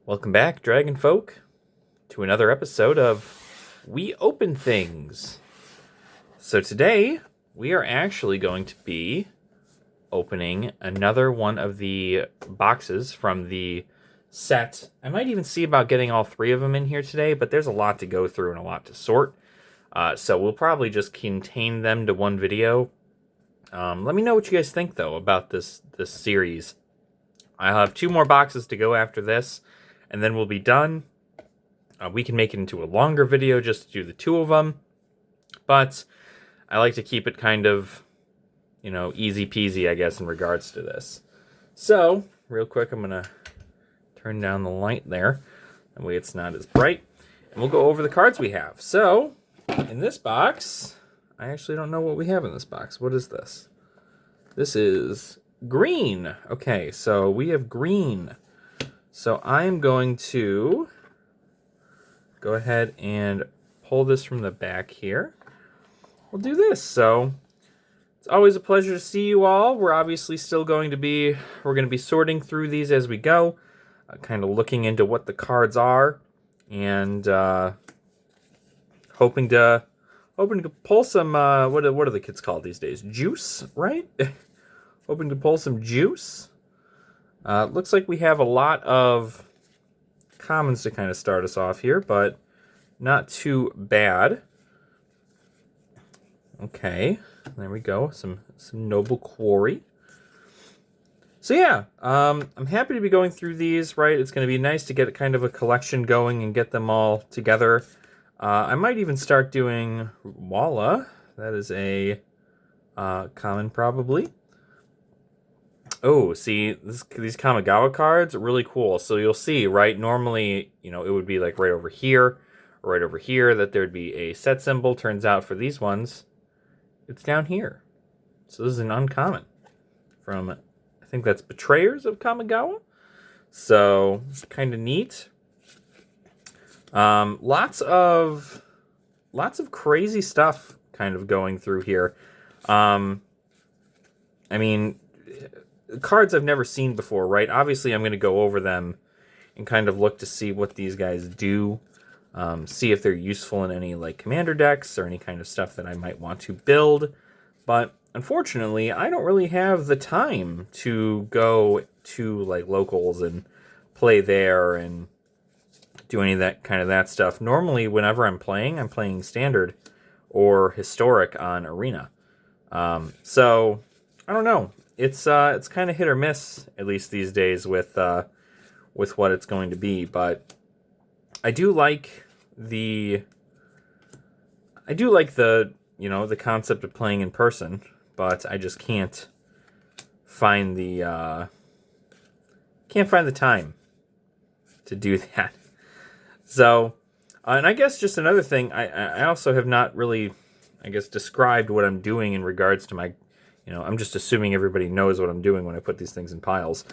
Welcome back, Dragon Folk, to another episode of We Open Things. So today, we are actually going to be opening another one of the boxes from the set. I might even see about getting all three of them in here today, but there's a lot to go through and a lot to sort. So we'll probably just contain them to one video. Let me know what you guys think, though, about this series. I'll have two more boxes to go after this, and then we'll be done. We can make it into a longer video just to do the two of them, but I like to keep it kind of, easy peasy, I guess, in regards to this. So, real quick, I'm going to turn down the light there. That way it's not as bright. And we'll go over the cards we have. So, in this box, I actually don't know what we have in this box. What is this? This is green. Okay, so we have green. So I'm going to go ahead and pull this from the back here. We'll do this. So it's always a pleasure to see you all. We're obviously still going to be, sorting through these as we go, kind of looking into what the cards are, and hoping to pull some, what are the kids called these days? Juice, right? Hoping to pull some juice. Looks like we have a lot of commons to kind of start us off here, but not too bad. Okay, there we go. Some noble quarry. So yeah, I'm happy to be going through these, right? It's going to be nice to get kind of a collection going and get them all together. I might even start doing Walla. That is a common, probably. Oh, see, these Kamigawa cards are really cool. So you'll see, right, normally, it would be like right over here, or right over here, that there'd be a set symbol. Turns out for these ones, it's down here. So this is an uncommon from, I think that's Betrayers of Kamigawa. So, kind of neat. Lots of crazy stuff kind of going through here. I mean, cards I've never seen before, right? Obviously, I'm going to go over them and kind of look to see what these guys do. See if they're useful in any, like, commander decks or any kind of stuff that I might want to build. But, unfortunately, I don't really have the time to go to, like, locals and play there and do any of that stuff. Normally, whenever I'm playing Standard or Historic on Arena. So, I don't know. It's kind of hit or miss, at least these days, with what it's going to be. But I do like the the concept of playing in person, but I just can't find the time to do that. So, and I guess just another thing, I also have not really, described what I'm doing in regards to my. I'm just assuming everybody knows what I'm doing when I put these things in piles.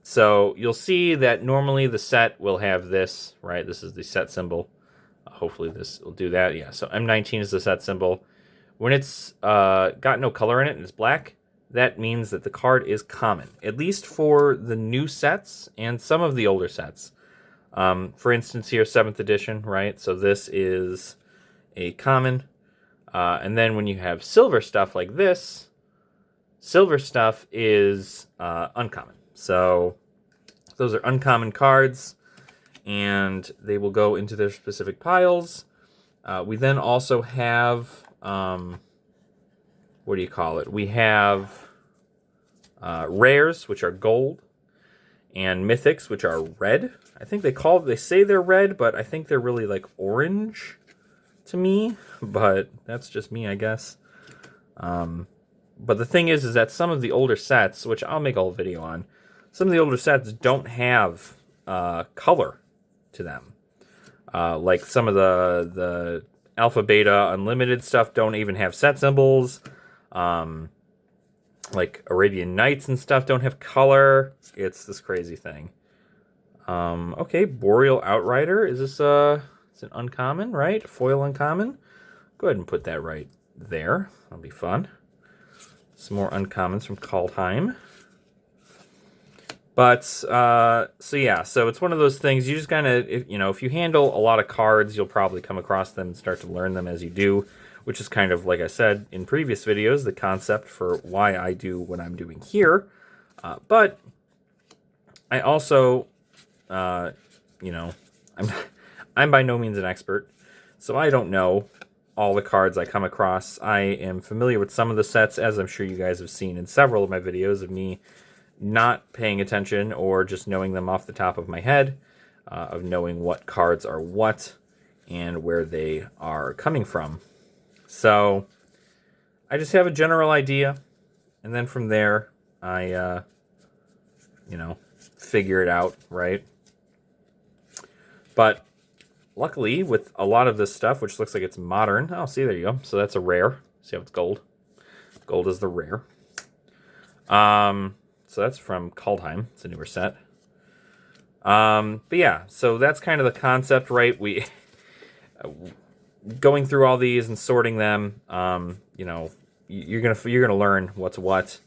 So you'll see that normally the set will have this, right? This is the set symbol. Hopefully this will do that. Yeah, so M19 is the set symbol. When it's got no color in it and it's black, that means that the card is common, at least for the new sets and some of the older sets. For instance, here, 7th edition, right? So this is a common. And then when you have silver stuff like this, silver stuff is uncommon. So those are uncommon cards, and they will go into their specific piles. We then also have, what do you call it? We have rares, which are gold, and mythics, which are red. I think they say they're red, but I think they're really like orange to me, but that's just me, I guess. But the thing is that some of the older sets, which I'll make a whole video on, some of the older sets don't have color to them. Like some of the Alpha Beta Unlimited stuff don't even have set symbols. Like Arabian Nights and stuff don't have color. It's this crazy thing. Okay, Boreal Outrider. Is this it's an uncommon, right? Foil uncommon. Go ahead and put that right there. That'll be fun. Some more uncommons from Kaldheim. But so yeah, so it's one of those things. You just kind of, if you handle a lot of cards, you'll probably come across them and start to learn them as you do, which is kind of, like I said in previous videos, the concept for why I do what I'm doing here. But I also, you know, I'm I'm by no means an expert, so I don't know all the cards I come across. I am familiar with some of the sets, as I'm sure you guys have seen in several of my videos of me not paying attention or just knowing them off the top of my head, of knowing what cards are what and where they are coming from. So I just have a general idea, and then from there I figure it out, right? But luckily, with a lot of this stuff, which looks like it's modern, oh, see, there you go. So that's a rare. See how it's gold? Gold is the rare. So that's from Kaldheim. It's a newer set. But yeah, so that's kind of the concept, right? We going through all these and sorting them. You're gonna learn what's what.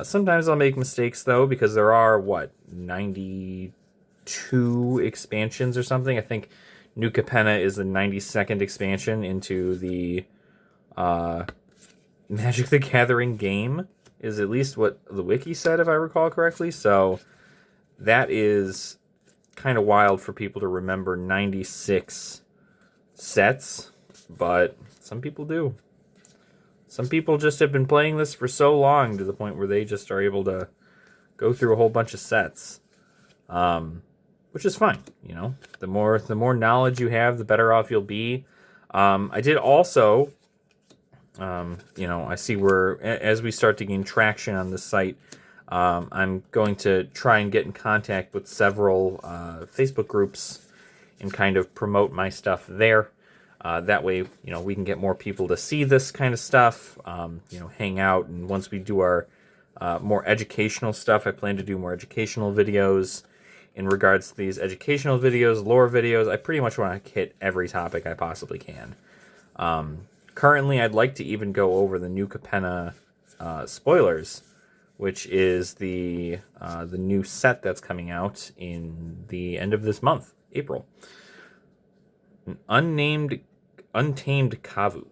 Sometimes I'll make mistakes though, because there are 92 expansions or something. I think New Capenna is the 92nd expansion into the Magic the Gathering game, is at least what the wiki said, if I recall correctly. So that is kind of wild for people to remember 96 sets, but some people do. Some people just have been playing this for so long to the point where they just are able to go through a whole bunch of sets, which is fine. The more knowledge you have, the better off you'll be. I did also, I see as we start to gain traction on this site, I'm going to try and get in contact with several Facebook groups and kind of promote my stuff there. That way, we can get more people to see this kind of stuff, hang out. And once we do our more educational stuff, I plan to do more educational videos. In regards to these educational videos, lore videos, I pretty much want to hit every topic I possibly can. Currently, I'd like to even go over the New Capenna spoilers, which is the new set that's coming out in the end of this month, April. An Untamed Kavu.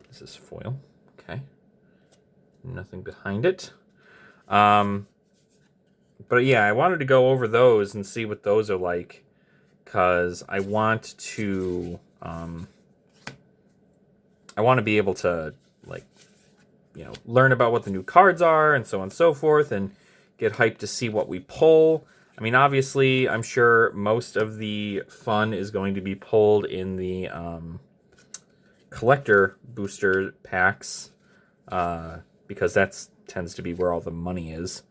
This is foil. Okay. Nothing behind it. But yeah, I wanted to go over those and see what those are like, because I want to be able to learn about what the new cards are and so on and so forth, and get hyped to see what we pull. I mean, obviously, I'm sure most of the fun is going to be pulled in the collector booster packs, because that tends to be where all the money is.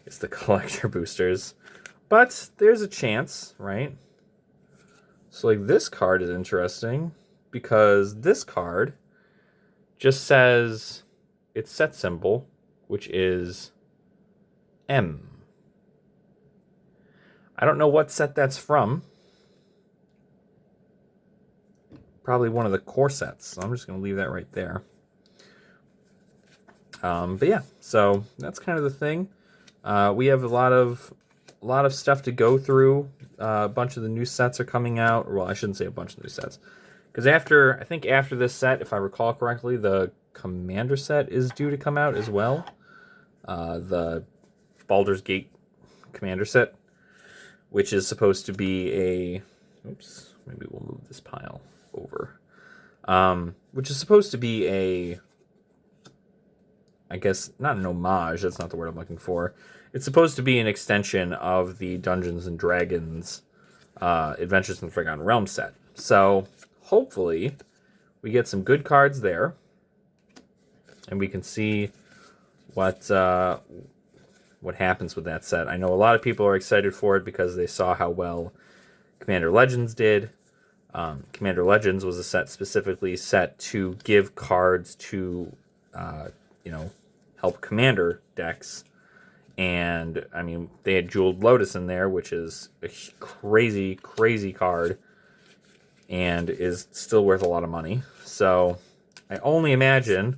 It's the collector boosters. But there's a chance, right? So, this card is interesting, because this card just says its set symbol, which is M. I don't know what set that's from. Probably one of the core sets, so I'm just going to leave that right there. But yeah, so that's kind of the thing. We have a lot of stuff to go through. A bunch of the new sets are coming out. Well, I shouldn't say a bunch of new sets, because I think after this set, if I recall correctly, the Commander set is due to come out as well. The Baldur's Gate Commander set, which is supposed to be a... Oops, maybe we'll move this pile over. Which is supposed to be a... I guess, not an homage, that's not the word I'm looking for. It's supposed to be an extension of the Dungeons & Dragons Adventures in the Forgotten Realms set. So, hopefully, we get some good cards there, and we can see what happens with that set. I know a lot of people are excited for it because they saw how well Commander Legends did. Commander Legends was a set specifically set to give cards to, help Commander decks. And, I mean, they had Jeweled Lotus in there, which is a crazy, crazy card, and is still worth a lot of money. So, I only imagine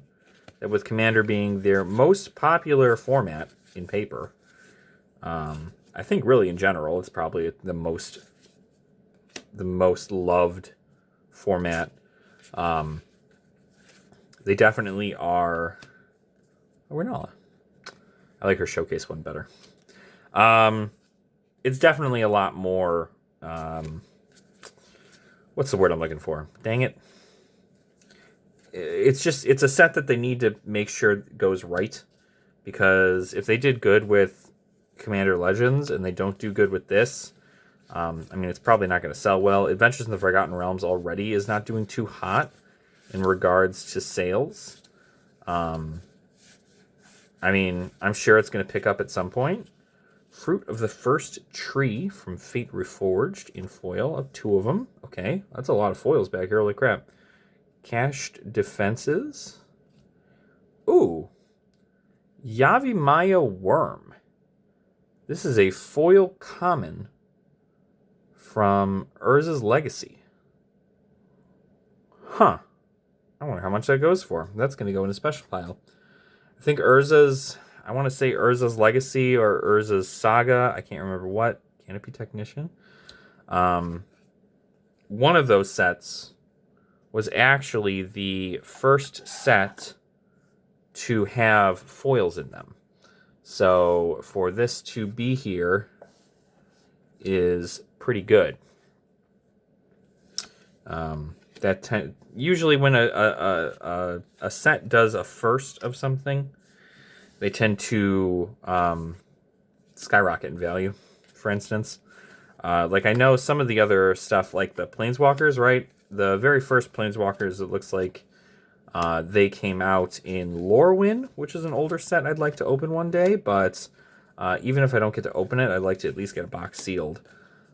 that with Commander being their most popular format in paper, I think really in general, it's probably the most loved format. They definitely are. Oh, Renala. I like her showcase one better. It's definitely a lot more. What's the word I'm looking for? Dang it. It's a set that they need to make sure goes right, because if they did good with Commander Legends and they don't do good with this, I mean, it's probably not going to sell well. Adventures in the Forgotten Realms already is not doing too hot in regards to sales. I mean, I'm sure it's going to pick up at some point. Fruit of the First Tree from Fate Reforged in foil, of 2 of them. Okay, that's a lot of foils back here. Holy crap. Cached Defenses. Ooh. Yavimaya Worm. This is a foil common from Urza's Legacy. Huh. I wonder how much that goes for. That's going to go in a special pile. I think Urza's... I want to say Urza's Legacy or Urza's Saga. I can't remember what. Canopy Technician. One of those sets was actually the first set to have foils in them. So for this to be here is pretty good. Usually when a set does a first of something, they tend to skyrocket in value. For instance, like I know some of the other stuff, like the Planeswalkers, right? The very first Planeswalkers, it looks like they came out in Lorwyn, which is an older set I'd like to open one day. But even if I don't get to open it, I'd like to at least get a box sealed.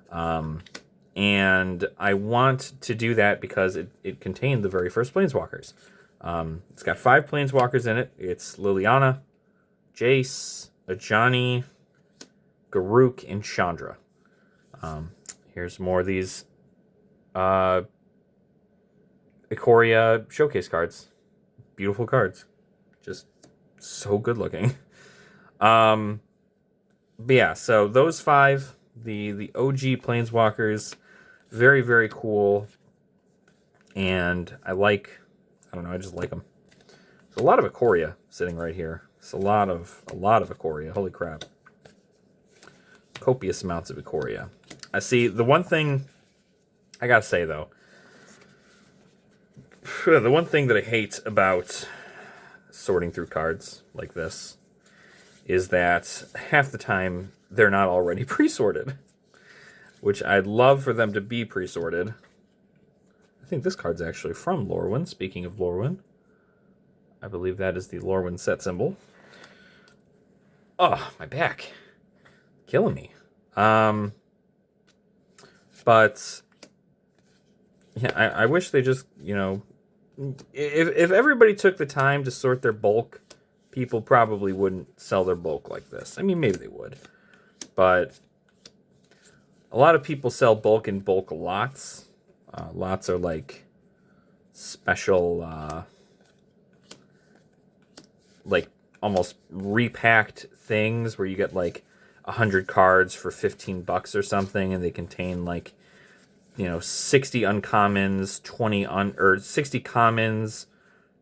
And I want to do that because it contained the very first Planeswalkers. It's got 5 Planeswalkers in it. It's Liliana, Jace, Ajani, Garruk, and Chandra. Here's more of these Ikoria showcase cards. Beautiful cards. Just so good looking. But yeah, so those 5, the OG Planeswalkers, very, very cool. And I don't know, I just like them. There's a lot of Ikoria sitting right here. It's a lot of Ikoria. Holy crap. Copious amounts of Ikoria. I see, the one thing I gotta say though, the one thing that I hate about sorting through cards like this is that half the time they're not already pre-sorted, which I'd love for them to be pre-sorted. I think this card's actually from Lorwyn. Speaking of Lorwyn, I believe that is the Lorwyn set symbol. Oh, my back. Killing me. But yeah, I wish they just, if everybody took the time to sort their bulk, people probably wouldn't sell their bulk like this. I mean, maybe they would. But a lot of people sell bulk in bulk lots. Lots are like special, like almost repacked things where you get like 100 cards for $15 or something, and they contain like 60 uncommons, 60 commons,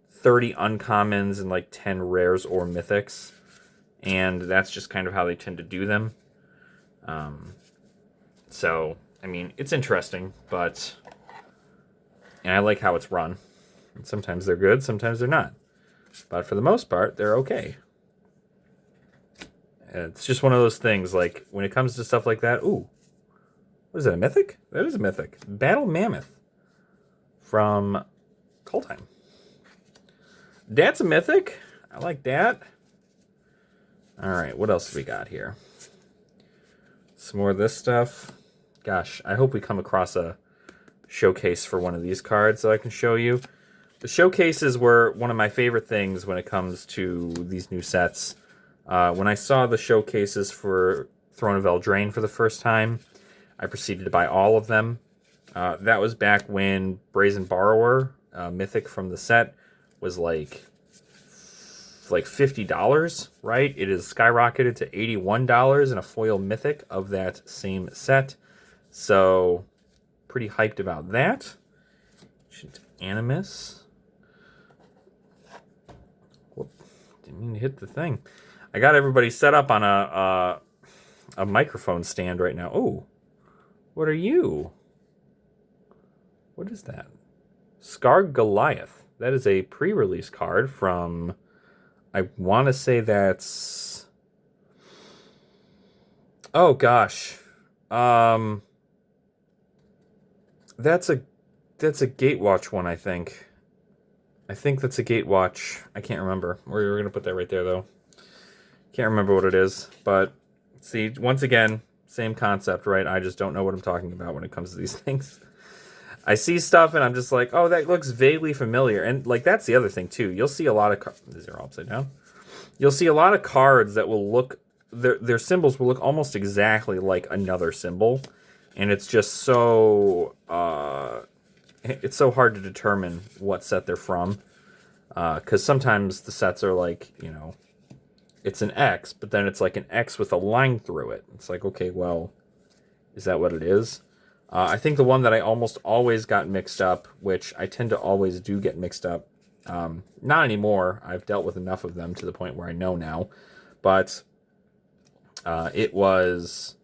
30 uncommons, and like 10 rares or mythics. And that's just kind of how they tend to do them. So, I mean, it's interesting, and I like how it's run. And sometimes they're good, sometimes they're not. But for the most part, they're okay. It's just one of those things, like, when it comes to stuff like that, ooh. What is that, a mythic? That is a mythic. Battle Mammoth from Kaldheim. That's a mythic. I like that. Alright, what else have we got here? Some more of this stuff. Gosh, I hope we come across a showcase for one of these cards so I can show you. The showcases were one of my favorite things when it comes to these new sets. When I saw the showcases for Throne of Eldraine for the first time, I proceeded to buy all of them. That was back when Brazen Borrower, mythic from the set, was like like $50, right? It is skyrocketed to $81 in a foil mythic of that same set. So, pretty hyped about that. Animus. Whoop, didn't mean to hit the thing. I got everybody set up on a microphone stand right now. Oh, what are you? What is that? Scarred Goliath. That is a pre-release card from, I want to say that's, oh gosh. That's a Gatewatch one, I think. I think that's a Gatewatch. I can't remember. We're going to put that right there, though. Can't remember what it is. But, see, once again, same concept, right? I just don't know what I'm talking about when it comes to these things. I see stuff, and I'm just like, oh, that looks vaguely familiar. And, like, that's the other thing, too. You'll see a lot of... These are all upside down. You'll see a lot of cards that will look... Their symbols will look almost exactly like another symbol. And it's just so... it's so hard to determine what set they're from. Because sometimes the sets are like, you know, it's an X, but then it's like an X with a line through it. It's like, okay, well, is that what it is? I think the one that I almost always got mixed up, which I tend to always do get mixed up, not anymore. I've dealt with enough of them to the point where I know now. But it was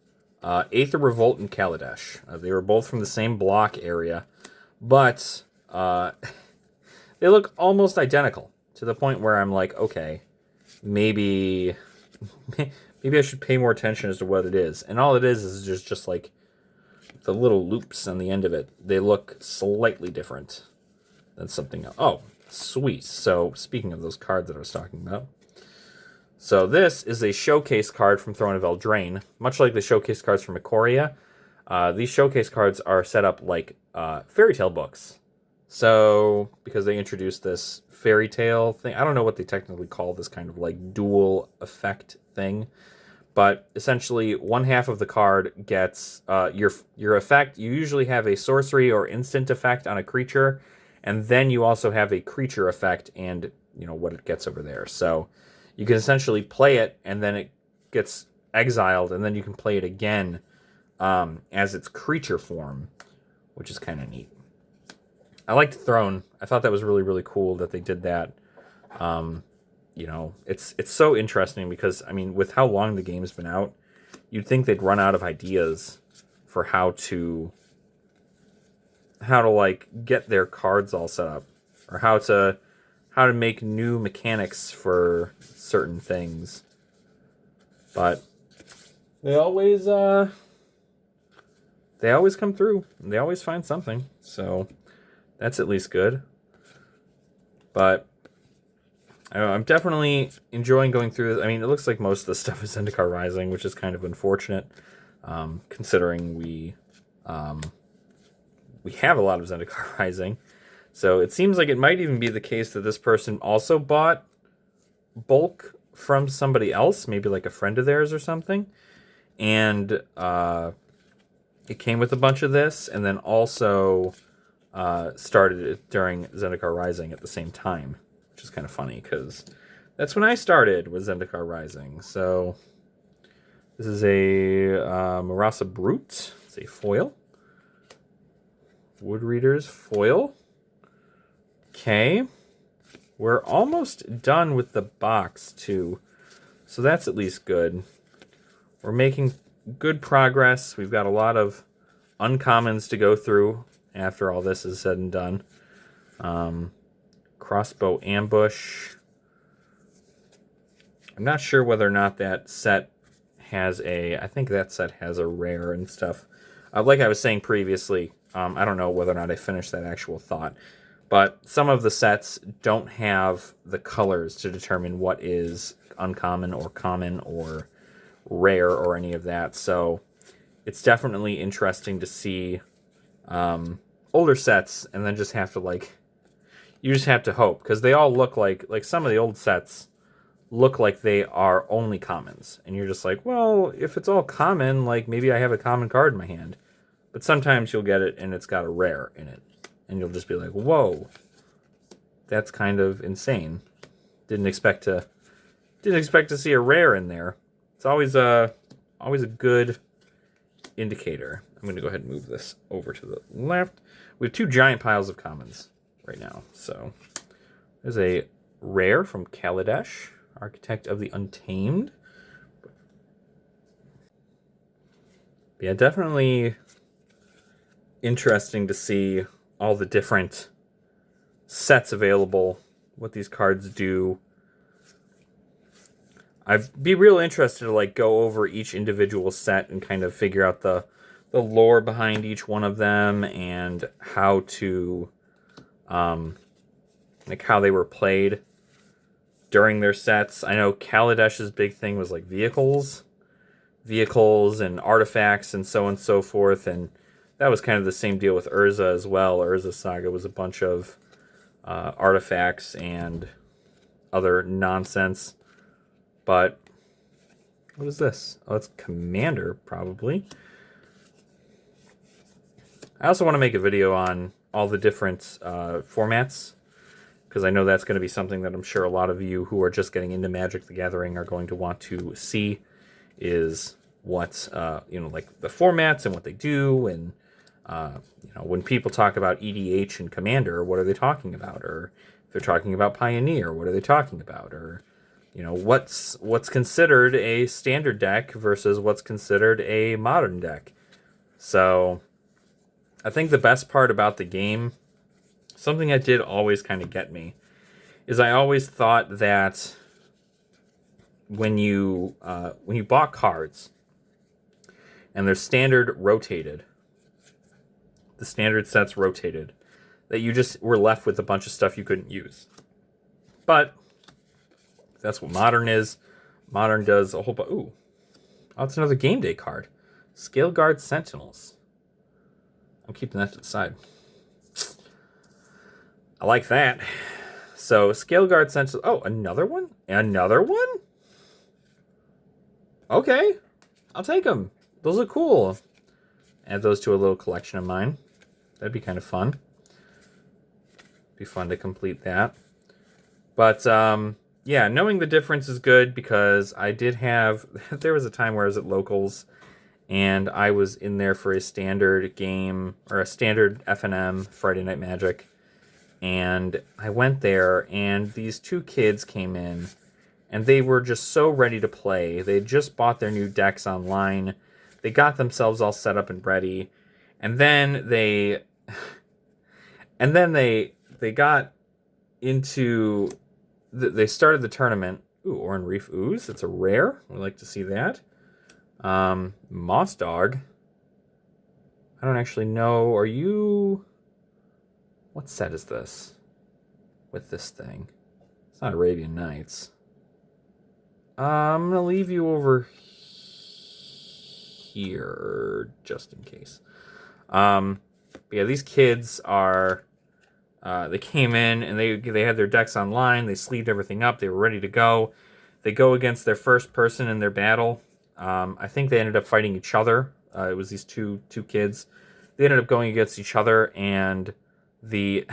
Aether Revolt and Kaladesh. They were both from the same block area. But they look almost identical to the point where I'm like, okay, maybe I should pay more attention as to what it is. And all it is just like the little loops on the end of it. They look slightly different than something else. Oh, sweet. So speaking of those cards that I was talking about. So this is a showcase card from Throne of Eldraine. Much like the showcase cards from Ikoria, these showcase cards are set up like fairy tale books. So, because they introduced this fairy tale thing, I don't know what they technically call this kind of like dual effect thing, but essentially one half of the card gets your effect. You usually have a sorcery or instant effect on a creature, and then you also have a creature effect and, you know, what it gets over there. So you can essentially play it, and then it gets exiled, and then you can play it again as its creature form, which is kind of neat. I liked Throne. I thought that was really, really cool that they did that. You know, it's so interesting because, I mean, with how long the game's been out, you'd think they'd run out of ideas for how to like get their cards all set up, or how to make new mechanics for certain things. But they always come through. They always find something. So that's at least good. But I don't know, I'm definitely enjoying going through this. I mean, it looks like most of the stuff is Zendikar Rising, which is kind of unfortunate, considering we have a lot of Zendikar Rising. So it seems like it might even be the case that this person also bought bulk from somebody else, maybe like a friend of theirs or something. And it came with a bunch of this, and then also started it during Zendikar Rising at the same time, which is kind of funny because that's when I started with Zendikar Rising. So this is a Marasa Brute. It's a foil. Woodreader's foil. Okay. We're almost done with the box, too. So that's at least good. We're making good progress. We've got a lot of uncommons to go through after all this is said and done. Crossbow Ambush. I'm not sure whether or not that set has I think that set has a rare and stuff. Like I was saying previously, I don't know whether or not I finished that actual thought. But some of the sets don't have the colors to determine what is uncommon or common or rare or any of that. So it's definitely interesting to see older sets and then just have to you just have to hope, because they all look like some of the old sets look like they are only commons. And you're just like, well, if it's all common, like maybe I have a common card in my hand. But sometimes you'll get it and it's got a rare in it. And you'll just be like, whoa, that's kind of insane. Didn't expect to Didn't expect to see a rare in there. It's always a good indicator. I'm going to go ahead and move this over to the left. We have two giant piles of commons right now. So there's a rare from Kaladesh, Architect of the Untamed. Yeah, definitely interesting to see all the different sets available, what these cards do. I'd be real interested to like go over each individual set and kind of figure out the lore behind each one of them and how to like how they were played during their sets. I know Kaladesh's big thing was like vehicles and artifacts and so on and so forth, and that was kind of the same deal with Urza as well. Urza Saga was a bunch of artifacts and other nonsense. But what is this? Oh, it's Commander, probably. I also want to make a video on all the different formats, because I know that's going to be something that I'm sure a lot of you who are just getting into Magic the Gathering are going to want to see, is what, like the formats and what they do, and, when people talk about EDH and Commander, what are they talking about? Or if they're talking about Pioneer, what are they talking about? Or, what's considered a standard deck versus what's considered a modern deck. So I think the best part about the game, something that did always kind of get me, is I always thought that when you bought cards and they're standard rotated, the standard sets rotated, that you just were left with a bunch of stuff you couldn't use. But that's what Modern is. Modern does a whole bunch. Ooh. Oh, it's another game day card. Scale Guard Sentinels. I'm keeping that to the side. I like that. So, Scale Guard Sentinels. Oh, another one? Another one? Okay. I'll take them. Those are cool. Add those to a little collection of mine. That'd be kind of fun. Be fun to complete that. But, yeah, knowing the difference is good, because I did have... there was a time where I was at Locals, and I was in there for a standard game, or a standard FNM, Friday Night Magic, and I went there, and these two kids came in, and they were just so ready to play. They had just bought their new decks online. They got themselves all set up and ready, and then they got into... They started the tournament. Ooh, Oran Reef Ooze. It's a rare. We like to see that. Moss Dog. I don't actually know. Are you... What set is this? With this thing. It's not Arabian Nights. I'm going to leave you over here, just in case. But yeah, these kids are... they came in and they had their decks online. They sleeved everything up. They were ready to go. They go against their first person in their battle. I think they ended up fighting each other. It was these two kids. They ended up going against each other, and the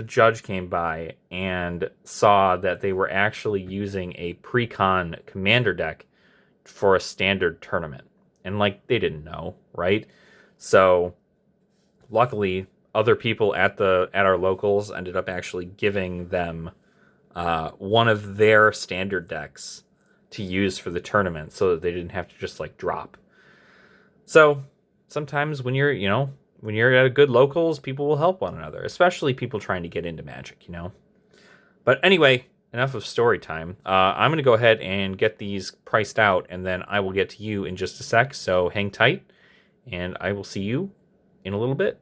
judge came by and saw that they were actually using a pre-con commander deck for a standard tournament. And they didn't know, right? So luckily, other people at our Locals ended up actually giving them one of their standard decks to use for the tournament, so that they didn't have to just drop. So sometimes when you're at a good Locals, people will help one another, especially people trying to get into Magic, But anyway, enough of story time. I'm going to go ahead and get these priced out, and then I will get to you in just a sec. So hang tight, and I will see you in a little bit.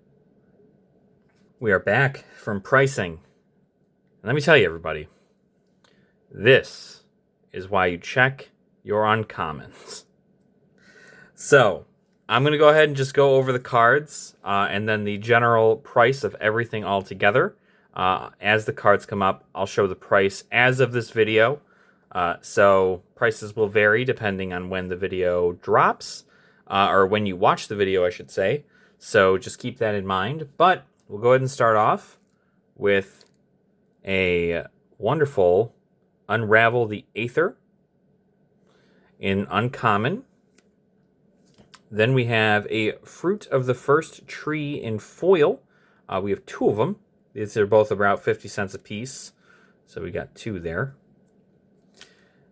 We are back from pricing. And let me tell you, everybody, this is why you check your uncommons. So, I'm going to go ahead and just go over the cards, and then the general price of everything all together. As the cards come up, I'll show the price as of this video. So, prices will vary depending on when the video drops, or when you watch the video, I should say. So, just keep that in mind. But we'll go ahead and start off with a wonderful Unravel the Aether in uncommon. Then we have a Fruit of the First Tree in foil. We have 2 of them. These are both about 50 cents a piece. So we got 2 there.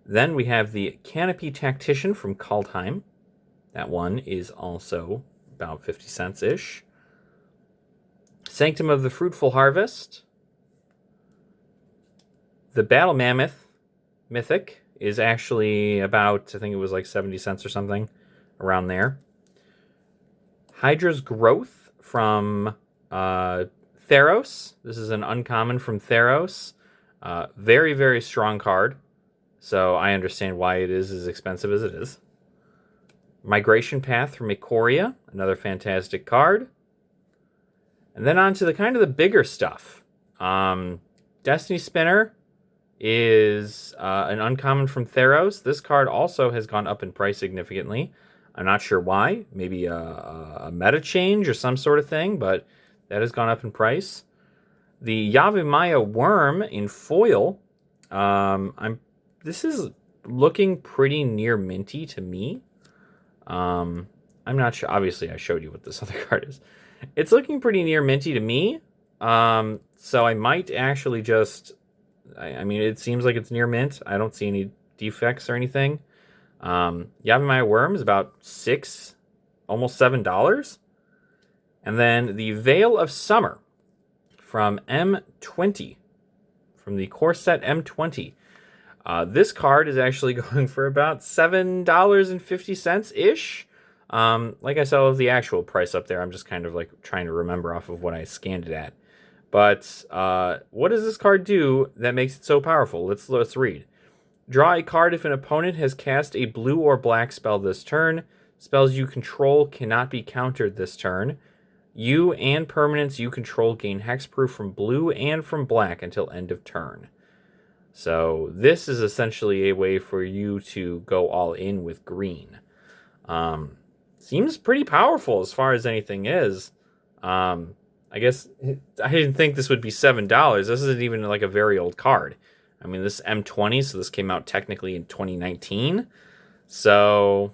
Then we have the Canopy Tactician from Kaldheim. That one is also about 50 cents-ish. Sanctum of the Fruitful Harvest. The Battle Mammoth Mythic is actually about, I think it was like 70 cents or something, around there. Hydra's Growth from Theros. This is an uncommon from Theros. Very, very strong card. So I understand why it is as expensive as it is. Migration Path from Ikoria. Another fantastic card. And then on to the kind of the bigger stuff. Destiny Spinner is an uncommon from Theros. This card also has gone up in price significantly. I'm not sure why. Maybe a meta change or some sort of thing, but that has gone up in price. The Yavimaya Worm in foil. This is looking pretty near minty to me. I'm not sure. Obviously, I showed you what this other card is. It's looking pretty near minty to me. So I might actually just... I mean, it seems like it's near mint. I don't see any defects or anything. Yavimaya Worm is about $6, almost $7. And then the Veil of Summer from M20, from the core set M20. This card is actually going for about $7.50-ish. Like I said, the actual price up there, I'm just kind of like trying to remember off of what I scanned it at. But what does this card do that makes it so powerful? Let's read. Draw a card if an opponent has cast a blue or black spell this turn. Spells you control cannot be countered this turn. You and permanents you control gain hexproof from blue and from black until end of turn. So this is essentially a way for you to go all in with green. Seems pretty powerful as far as anything is. I guess I didn't think this would be $7. This isn't even like a very old card. I mean, this is M20, so this came out technically in 2019. So,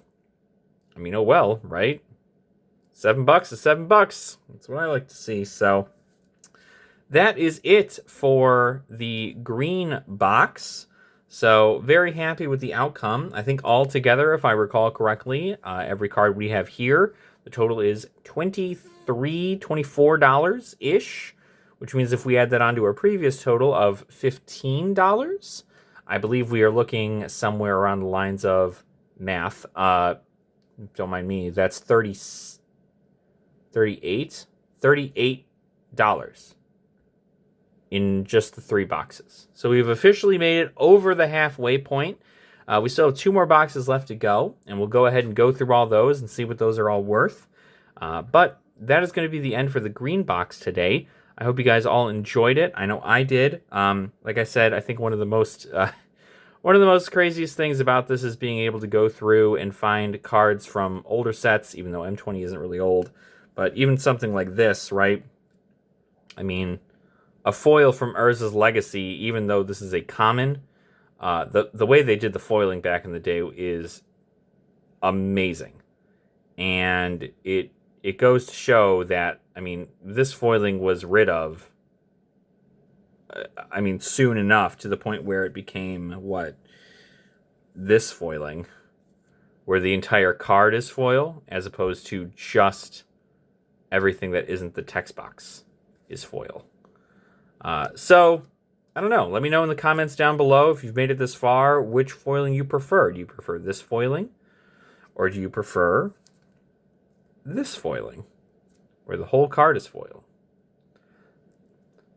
I mean, oh well, right? $7 is $7. That's what I like to see. So, that is it for the green box. So, very happy with the outcome. I think altogether, if I recall correctly, every card we have here, the total is $24-ish. Which means if we add that onto our previous total of $15, I believe we are looking somewhere around the lines of math. Don't mind me. That's $38 in just the 3 boxes. So we've officially made it over the halfway point. We still have 2 more boxes left to go, and we'll go ahead and go through all those and see what those are all worth. But that is going to be the end for the green box today. I hope you guys all enjoyed it. I know I did. Like I said, I think one of the most craziest things about this is being able to go through and find cards from older sets, even though M20 isn't really old. But even something like this, right? I mean, a foil from Urza's Legacy, even though this is a common, the way they did the foiling back in the day is amazing. And it goes to show that, I mean, this foiling was rid of, soon enough to the point where it became, this foiling, where the entire card is foil, as opposed to just everything that isn't the text box is foil. So, I don't know. Let me know in the comments down below, if you've made it this far, which foiling you prefer. Do you prefer this foiling? Or do you prefer this foiling, where the whole card is foil?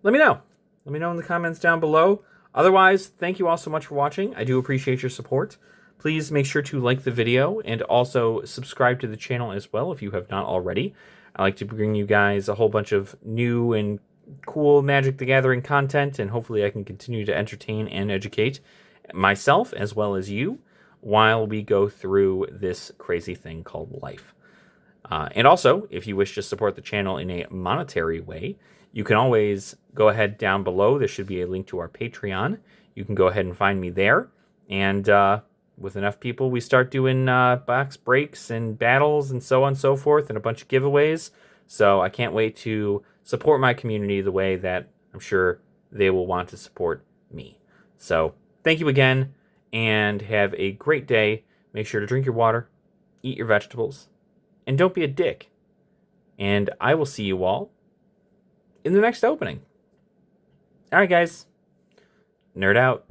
Let me know. Let me know in the comments down below. Otherwise, thank you all so much for watching. I do appreciate your support. Please make sure to like the video and also subscribe to the channel as well if you have not already. I like to bring you guys a whole bunch of new and cool Magic the Gathering content, and hopefully I can continue to entertain and educate myself as well as you while we go through this crazy thing called life. And also, if you wish to support the channel in a monetary way, You can always go ahead down below. There should be a link to our Patreon. You can go ahead and find me there. And with enough people, we start doing box breaks and battles and so on and so forth and a bunch of giveaways. So I can't wait to support my community the way that I'm sure they will want to support me. So thank you again, and have a great day. Make sure to drink your water, eat your vegetables, and don't be a dick. And I will see you all in the next opening. All right, guys. Nerd out.